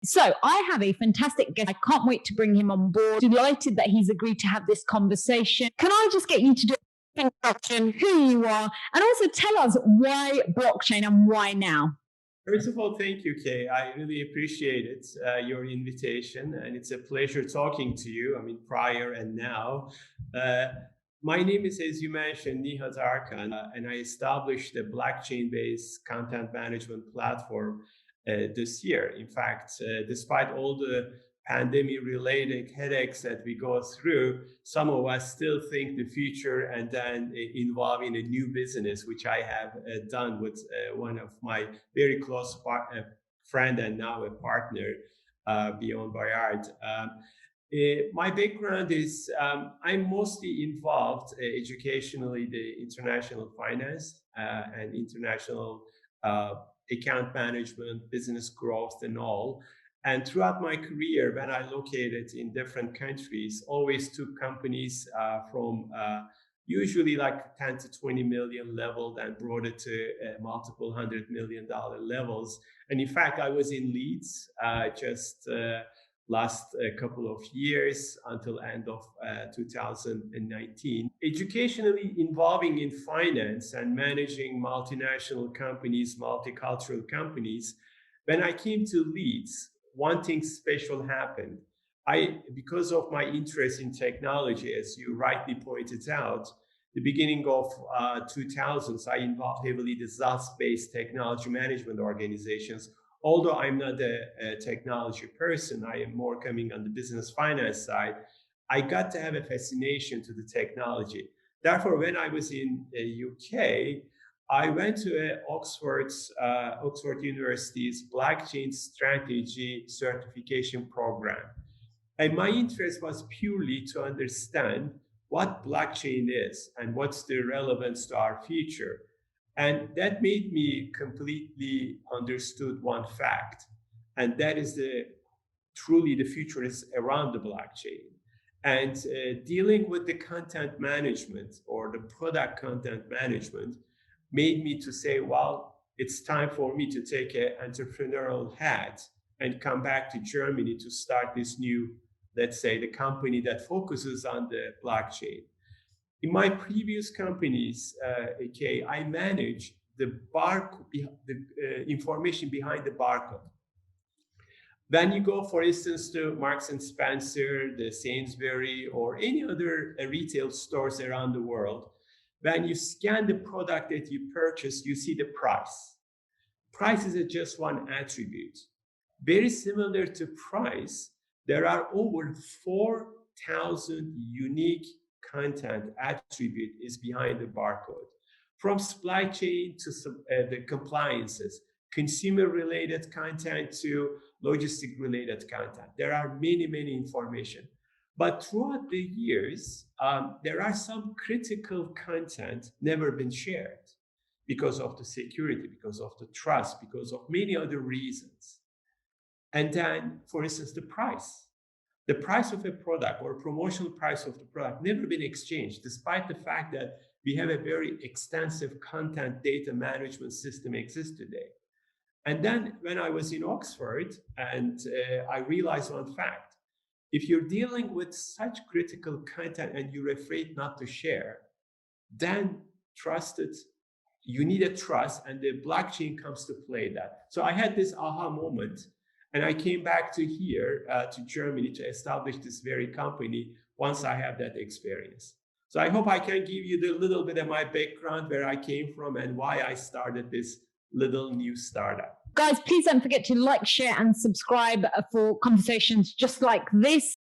So I have a fantastic guest. I can't wait to bring him on board. Delighted that he's agreed to have this conversation. Can I just get you to do an introduction, who you are, and also tell us why blockchain and why now? First of all, thank you, Kay. I really appreciate it, your invitation, and it's a pleasure talking to you. I mean, prior and now. Uh, my name is, as you mentioned, Nihat Arkan, and I established a blockchain-based content management platform this year. In fact, despite all the pandemic-related headaches that we go through, some of us still think the future and then involve in a new business, which I have done with one of my very close friend and now a partner, Beyond Bayard. My background is I'm mostly involved educationally the international finance and international account management, business growth, and all. And throughout my career, when I located in different countries, always took companies from usually like 10 to 20 million level and brought it to multiple $100 million levels. And in fact, I was in Leeds just last couple of years until end of 2019. Educationally involving in finance and managing multinational companies, multicultural companies. When I came to Leeds, one thing special happened. Because of my interest in technology, as you rightly pointed out, the beginning of 2000s, I involved heavily the SaaS-based technology management organizations. Although I'm not a technology person, I am more coming on the business finance side. I got to have a fascination to the technology. Therefore, when I was in the UK, I went to Oxford University's blockchain strategy certification program. And my interest was purely to understand what blockchain is and what's the relevance to our future. And that made me completely understood one fact, and that is truly the future is around the blockchain. And dealing with the content management or the product content management made me to say, well, it's time for me to take an entrepreneurial hat and come back to Germany to start this new, let's say, the company that focuses on the blockchain. In my previous companies, I manage the information behind the barcode. When you go, for instance, to Marks and Spencer, the Sainsbury, or any other retail stores around the world, when you scan the product that you purchase, you see the price. Price is just one attribute. Very similar to price, there are over 4,000 unique content attribute is behind the barcode. From supply chain to the compliances, consumer-related content to logistic-related content. There are many, many information. But throughout the years, there are some critical content never been shared because of the security, because of the trust, because of many other reasons. And then, for instance, the price. The price of a product or promotional price of the product never been exchanged, despite the fact that we have a very extensive content data management system exists today. And then when I was in Oxford, and I realized one fact, if you're dealing with such critical content and you're afraid not to share, then you need a trust, and the blockchain comes to play that. So I had this aha moment. And I came back to here, to Germany, to establish this very company once I have that experience. So I hope I can give you the little bit of my background, where I came from and why I started this little new startup. Guys, please don't forget to like, share, and subscribe for conversations just like this.